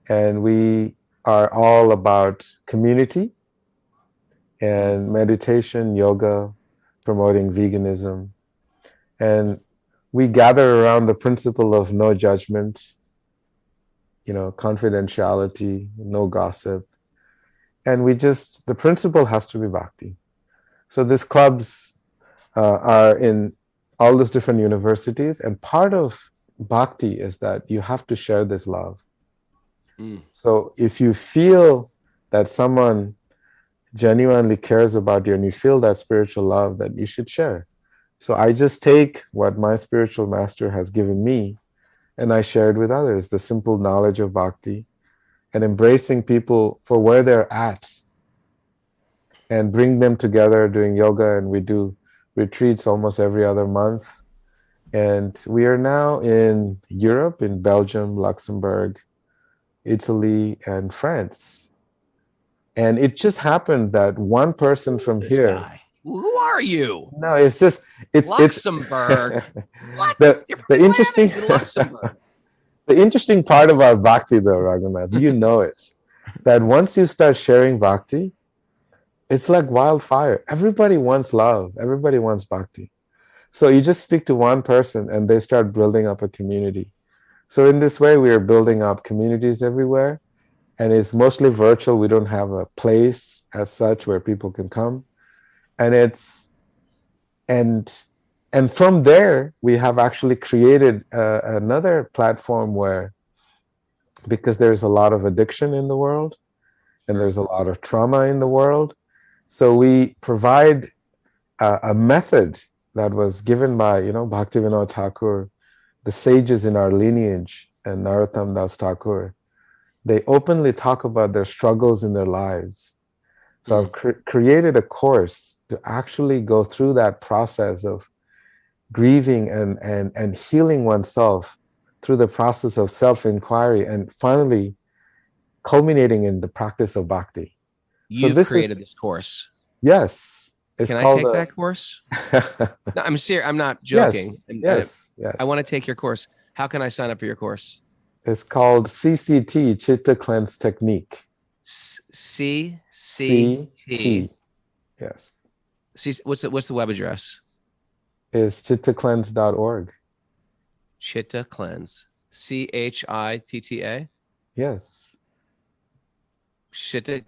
And we are all about community and meditation, yoga, promoting veganism. And we gather around the principle of no judgment, confidentiality, no gossip. And the principle has to be bhakti. So these clubs are in all these different universities. And part of bhakti is that you have to share this love. So if you feel that someone genuinely cares about you and you feel that spiritual love, that you should share. So I just take what my spiritual master has given me and I share it with others, the simple knowledge of bhakti and embracing people for where they're at and bring them together doing yoga. And we do retreats almost every other month. And we are now in Europe, in Belgium, Luxembourg, Italy, and France. And it just happened that one person from here. Guy? Who are you? No, it's Luxembourg. What? The interesting Luxembourg. the interesting part about bhakti, though, Raghunath, you know it, that once you start sharing bhakti, it's like wildfire. Everybody wants love. Everybody wants bhakti. So you just speak to one person and they start building up a community. So in this way, we are building up communities everywhere. And it's mostly virtual. We don't have a place as such where people can come. And from there, we have actually created another platform where, because there's a lot of addiction in the world and there's a lot of trauma in the world, so we provide a method that was given by, Bhaktivinoda Thakur, the sages in our lineage, and Narottam Das Thakur. They openly talk about their struggles in their lives. So I've created a course to actually go through that process of grieving and healing oneself through the process of self-inquiry and finally culminating in the practice of bhakti. You've created this course. Yes. Can I take that course? No, I'm serious. I'm not joking. Yes. I want to take your course. How can I sign up for your course? It's called CCT, Chitta Cleanse Technique. CCT. Yes. What's the web address? It's chittacleanse.org. Chitta Cleanse. CHITTA? Yes. Chitta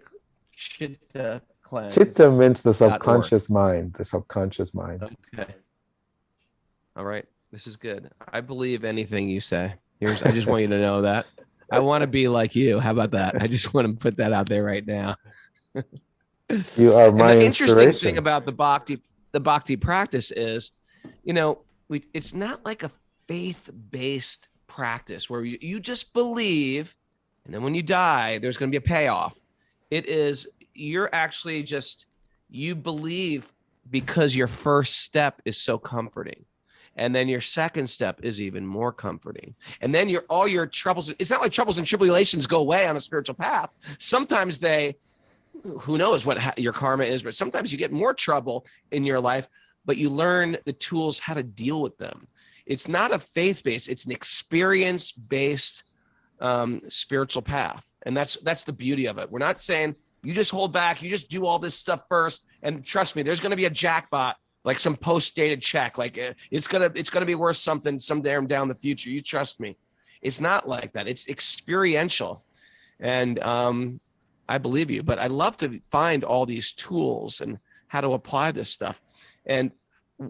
Cleanse. Chitta means the subconscious mind. The subconscious mind. Okay. All right. This is good. I believe anything you say. I just want you to know that. I want to be like you. How about that? I just want to put that out there right now. You are my the inspiration. Interesting thing about the bhakti practice is, it's not like a faith-based practice where you just believe, and then when you die, there's going to be a payoff. It is, you're actually you believe because your first step is so comforting. And then your second step is even more comforting. And then all your troubles, it's not like troubles and tribulations go away on a spiritual path. Sometimes who knows what your karma is, but sometimes you get more trouble in your life, but you learn the tools how to deal with them. It's not a faith-based, it's an experience-based spiritual path. And that's the beauty of it. We're not saying you just hold back, you just do all this stuff first. And trust me, there's going to be a jackpot, like some post-dated check, like it's gonna be worth something someday down the future. You trust me. It's not like that. It's experiential, and I believe you, but I love to find all these tools and how to apply this stuff. And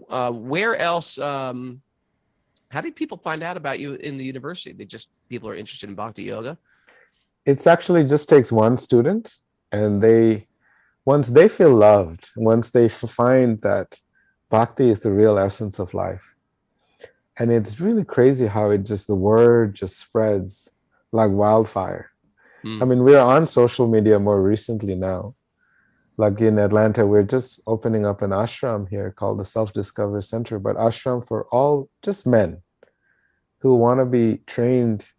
where else? How do people find out about you in the university? People are interested in bhakti yoga. It's actually just takes one student, and once they feel loved, once they find that bhakti is the real essence of life. And it's really crazy how the word just spreads like wildfire. I mean, we're on social media more recently now. Like in Atlanta, we're just opening up an ashram here called the Self-Discovery Center, but ashram for all just men who want to be trained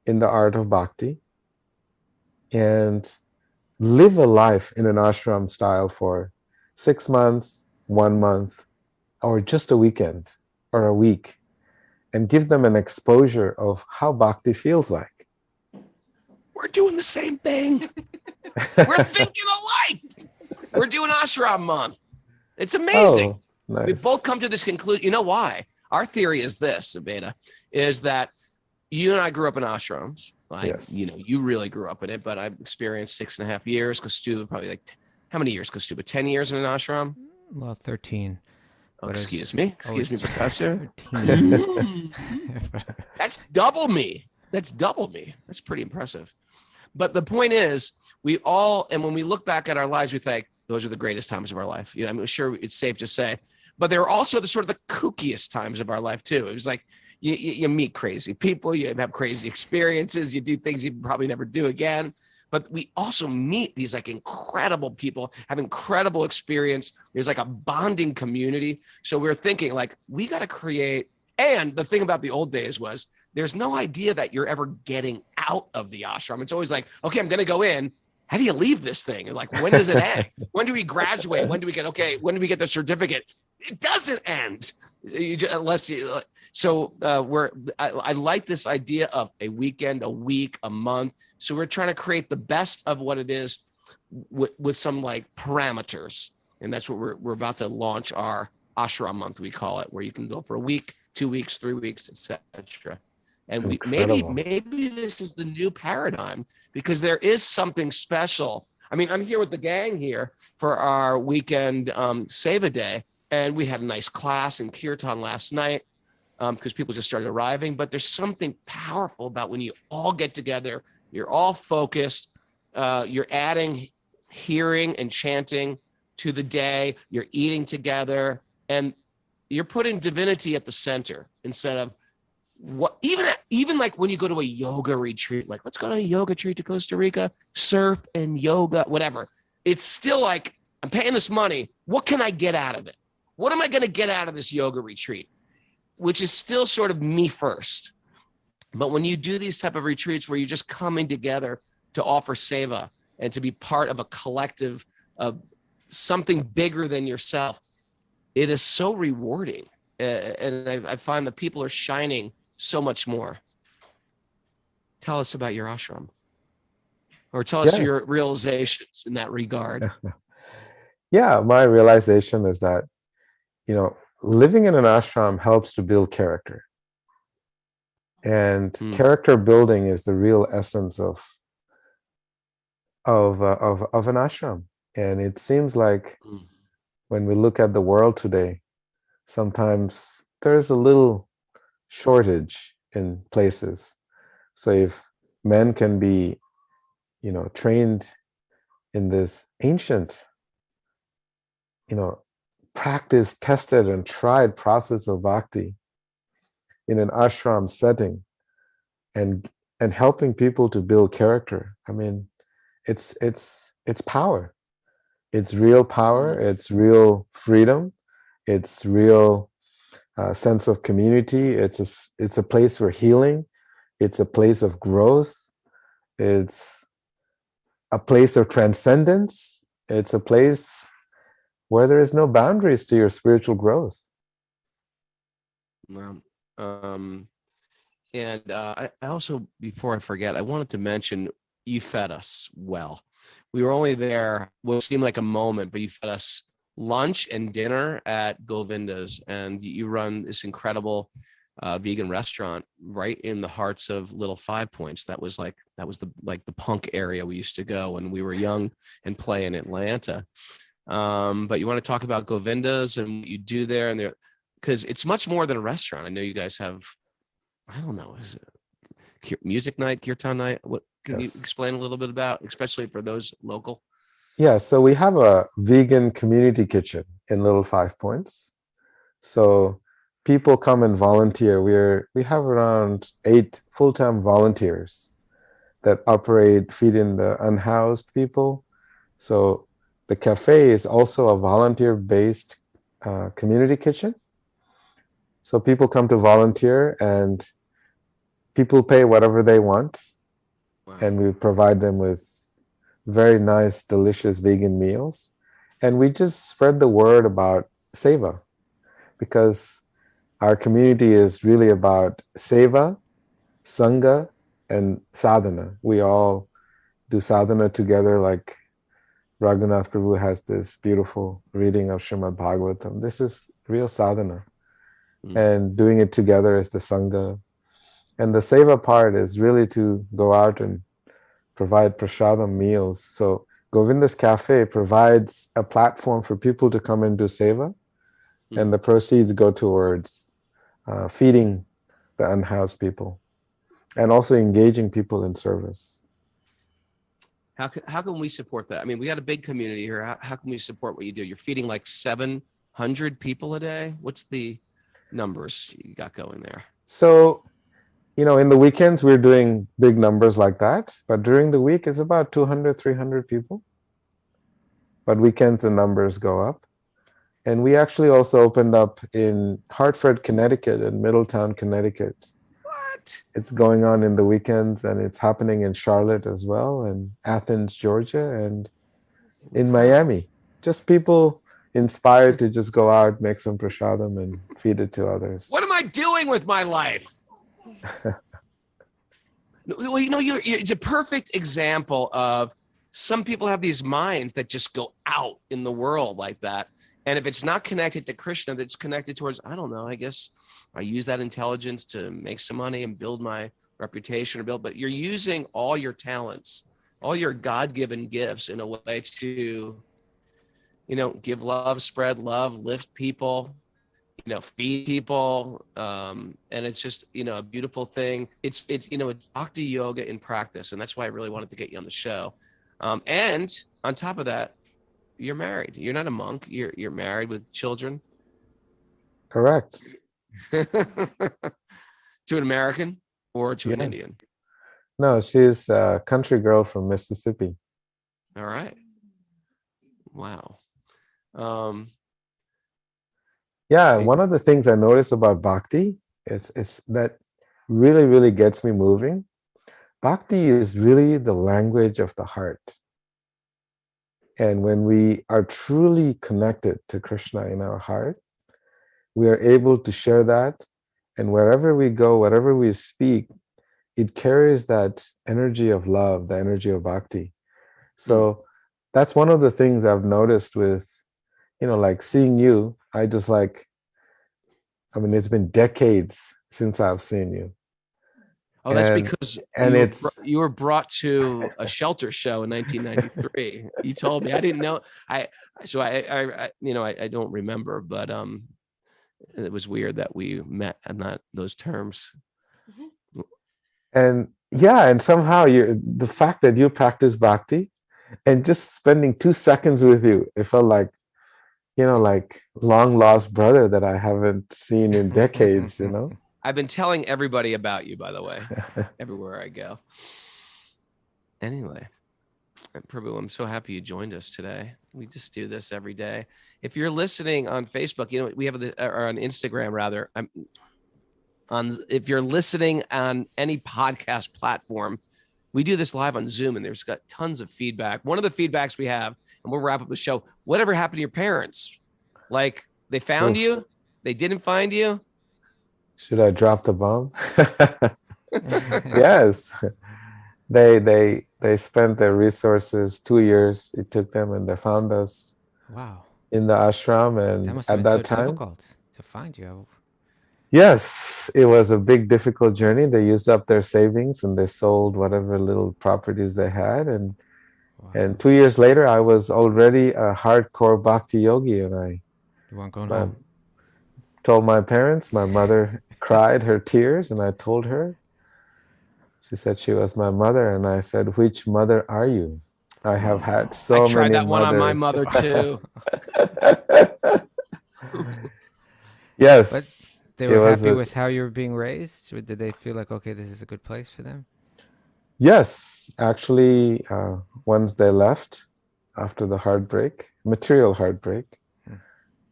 in the art of bhakti and live a life in an ashram style for 6 months, 1 month, or just a weekend or a week, and give them an exposure of how bhakti feels like. We're doing the same thing. We're thinking alike. We're doing Ashram Month. It's amazing. Oh, nice. We've both come to this conclusion. You know why? Our theory is this, Veda, is that you and I grew up in ashrams. Yes. You really grew up in it, but I've experienced 6.5 years. Kaustubha, probably how many years, Kaustubha? 10 years in an ashram? Well, 13. Oh, excuse me, Professor. 13. That's double me. That's pretty impressive. But the point is, and when we look back at our lives, we think those are the greatest times of our life. I'm sure it's safe to say, but they're also the sort of the kookiest times of our life too. It was like you meet crazy people, you have crazy experiences, you do things you probably never do again. But we also meet these like incredible people, have incredible experience. There's like a bonding community. So we're thinking like, we got to create. And the thing about the old days was there's no idea that you're ever getting out of the ashram. It's always like, okay, I'm going to go in. How do you leave this thing? And like, when does it end? When do we graduate? When do we get the certificate? It doesn't end unless you. So I like this idea of a weekend, a week, a month. So we're trying to create the best of what it is with some like parameters. And that's what we're about to launch our Ashram Month, we call it, where you can go for a week, 2 weeks, 3 weeks, etc. And maybe this is the new paradigm, because there is something special. I mean, I'm here with the gang here for our weekend Seva Day, and we had a nice class in Kirtan last night because people just started arriving. But there's something powerful about when you all get together, you're all focused, you're adding hearing and chanting to the day, you're eating together, and you're putting divinity at the center instead of what, even like when you go to a yoga retreat, like let's go to a yoga retreat to Costa Rica, surf and yoga, whatever. It's still like, I'm paying this money. What can I get out of it? What am I going to get out of this yoga retreat? Which is still sort of me first. But when you do these type of retreats where you're just coming together to offer seva and to be part of a collective of something bigger than yourself, it is so rewarding. And I find that people are shining so much more. Tell us about your ashram, or tell us your realizations in that regard. Yeah, my realization is that, living in an ashram helps to build character. And character building is the real essence of an ashram. And it seems like when we look at the world today, sometimes there's a little shortage in places. So if men can be, trained in this ancient, practice, tested and tried process of bhakti in an ashram setting, and helping people to build character, I mean, it's power. It's real power. It's real freedom. It's real sense of community. It's a place for healing. It's a place of growth. It's a place of transcendence. It's a place where there is no boundaries to your spiritual growth. Well, and I also, before I forget, I wanted to mention you fed us well. We were only there what seemed like a moment, but you fed us lunch and dinner at Govinda's, and you run this incredible vegan restaurant right in the hearts of Little Five Points. That was the punk area we used to go when we were young and play in Atlanta. But you want to talk about Govinda's and what you do there, and there, because it's much more than a restaurant. I know you guys have, I don't know, is it music night, kirtan night? What can you Yes. explain a little bit about, especially for those local? Yeah, so we have a vegan community kitchen in Little Five Points. So people come and volunteer. We have around 8 full-time volunteers that operate, feed in the unhoused people. So the cafe is also a volunteer-based community kitchen. So people come to volunteer and people pay whatever they want, Wow. and we provide them with very nice, delicious vegan meals. And we just spread the word about seva, because our community is really about seva, sangha, and sadhana. We all do sadhana together, like Raghunath Prabhu has this beautiful reading of Srimad Bhagavatam. This is real sadhana. And doing it together is the sangha. And the seva part is really to go out and provide prasadam meals. So Govinda's Cafe provides a platform for people to come and do seva, and the proceeds go towards feeding the unhoused people and also engaging people in service. How can we support that? I mean, we got a big community here. How can we support what you do? You're feeding like 700 people a day. What's the numbers you got going there? So, in the weekends, we're doing big numbers like that. But during the week, it's about 200, 300 people. But weekends, the numbers go up. And we actually also opened up in Hartford, Connecticut, and Middletown, Connecticut. What? It's going on in the weekends, and it's happening in Charlotte as well, and Athens, Georgia, and in Miami. Just people inspired to just go out, make some prasadam, and feed it to others. What am I doing with my life? Well, it's a perfect example of some people have these minds that just go out in the world like that. And if it's not connected to Krishna, that's connected towards, I don't know, I guess I use that intelligence to make some money and build my reputation but you're using all your talents, all your God-given gifts in a way to, give love, spread love, lift people, feed people. And it's just, a beautiful thing. It's bhakti-yoga in practice. And that's why I really wanted to get you on the show. And on top of that, you're married. You're not a monk. You're married with children. Correct. To an American or to an Yes. Indian? No, she's a country girl from Mississippi. All right. Wow. Yeah, one of the things I notice about bhakti is that really, really gets me moving. Bhakti is really the language of the heart. And when we are truly connected to Krishna in our heart, we are able to share that. And wherever we go, whatever we speak, it carries that energy of love, the energy of bhakti. So that's one of the things I've noticed with, like seeing you. It's been decades since I've seen you. Oh, that's because you were brought to a shelter show in 1993. You told me. I didn't know. I don't remember, but it was weird that we met on those terms. And somehow the fact that you practice bhakti and just spending 2 seconds with you, it felt like, like long lost brother that I haven't seen in decades, I've been telling everybody about you, by the way, everywhere I go. Anyway, Prabhu, I'm so happy you joined us today. We just do this every day. If you're listening on Facebook, we have or on Instagram rather. If you're listening on any podcast platform, we do this live on Zoom, and there's got tons of feedback. One of the feedbacks we have, and we'll wrap up the show. Whatever happened to your parents? Like they found you, they didn't find you. Should I drop the bomb? Yes. They spent their resources 2 years. It took them, and they found us. Wow. In the ashram, and That must at have that been so time, difficult to find you. Yes, it was a big, difficult journey. They used up their savings and they sold whatever little properties they had. Wow. And 2 years later, I was already a hardcore bhakti-yogi, and I You weren't going my, home. told my parents. My mother cried her tears, and I told her. She said she was my mother, and I said, "Which mother are you? I have had I so tried many that one on my mothers." mother too. But Yes, they it were was happy a with how you were being raised? Or did they feel like, okay, this is a good place for them? yes. Actually, once they left after the heartbreak, material heartbreak, Hmm.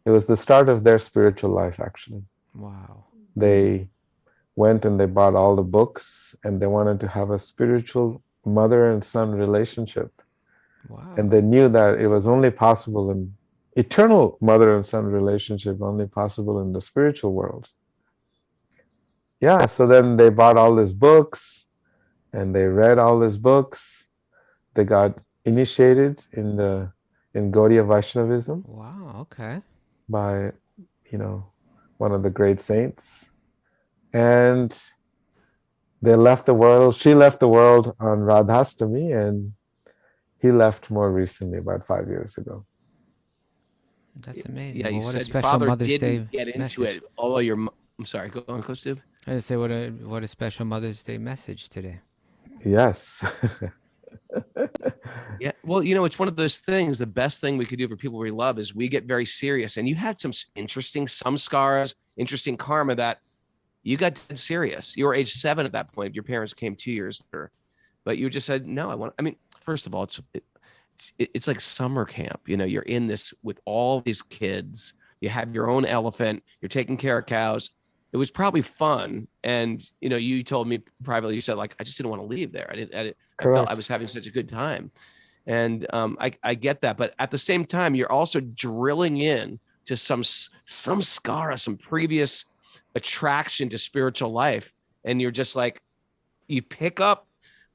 it was the start of their spiritual life. Actually, Wow. they went and they bought all the books, and they wanted to have a spiritual mother and son relationship. Wow. And they knew that it was only possible in eternal mother and son relationship, only possible in the spiritual world. Yeah, so then they bought all these books and they read all these books. They got initiated in Gaudiya Vaishnavism Wow. Okay. by, one of the great saints. And they left the world. She left the world on Radhastami, and he left more recently, about 5 years ago. That's amazing. Yeah, Well, you what a said your special father Mother's didn't Day get into message. it. Although I'm sorry, go on, Kaustubha. I just say what a special Mother's Day message today. Yes. Yeah. Well, it's one of those things. The best thing we could do for people we love is we get very serious. And you had some interesting scars, interesting karma that you got dead serious. You were age 7 at that point. Your parents came 2 years later, but you just said, no, I mean, first of all, it's like summer camp. You're in this with all these kids. You have your own elephant. You're taking care of cows. It was probably fun. And, you told me privately, you said, like, I just didn't want to leave there. I felt I was Correct. having such a good time. And I get that. But at the same time, you're also drilling in to some skara, some previous attraction to spiritual life. And you're just like, you pick up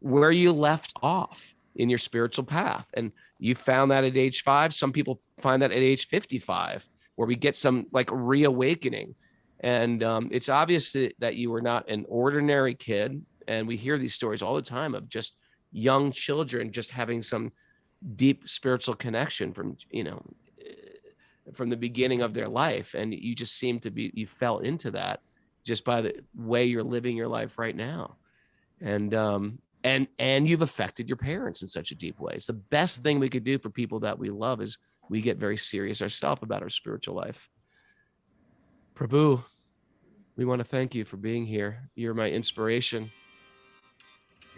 where you left off in your spiritual path. And you found that at age 5. Some people find that at age 55, where we get some like reawakening. And it's obvious that you were not an ordinary kid. And we hear these stories all the time of just young children just having some deep spiritual connection from the beginning of their life. And you just seem to be, you fell into that just by the way you're living your life right now. And you've affected your parents in such a deep way. It's the best thing we could do for people that we love is we get very serious ourselves about our spiritual life. Prabhu, we want to thank you for being here. You're my inspiration.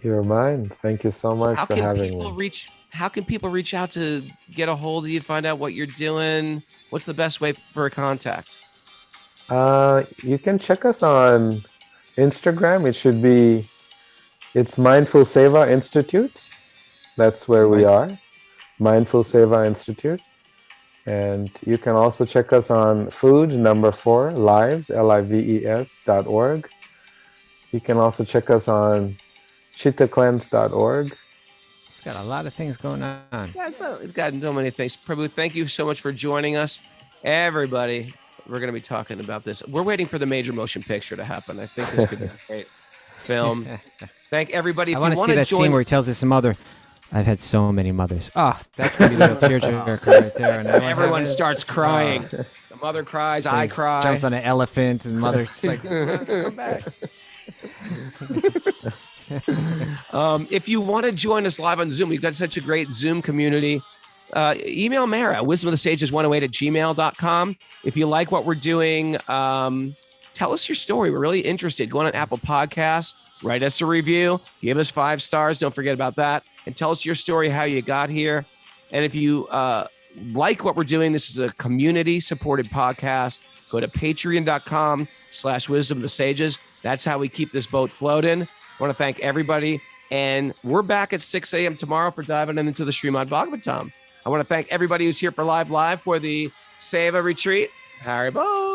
You're mine. Thank you so much for having me. How can people reach out to get a hold of you, find out what you're doing? What's the best way for a contact? You can check us on Instagram. It's Mindful Seva Institute. That's where we are. Mindful Seva Institute. And you can also check us on food, 4, lives, lives.org. You can also check us on chittacleanse.org. It's got a lot of things going on. It's got so many things. Prabhu, thank you so much for joining us. Everybody, we're going to be talking about this. We're waiting for the major motion picture to happen. I think this could be a great film. Thank everybody. I want to see that scene where he tells his mother, I've had so many mothers. Oh, that's going to be a little tearjerker right there. And everyone starts crying. The mother cries, I cry. Jumps on an elephant, and mother's like, come back. If you want to join us live on Zoom, we've got such a great Zoom community. Email Mara, wisdomofthesages108@gmail.com. If you like what we're doing, tell us your story. We're really interested. Go on an Apple Podcast, write us a review, give us 5 stars. Don't forget about that. And tell us your story, how you got here. And if you like what we're doing, this is a community-supported podcast. Go to patreon.com/wisdomofthesages. That's how we keep this boat floating. I want to thank everybody. And we're back at 6 a.m. tomorrow for diving into the Srimad Bhagavatam. I want to thank everybody who's here for Live for the Seva retreat. Haribol.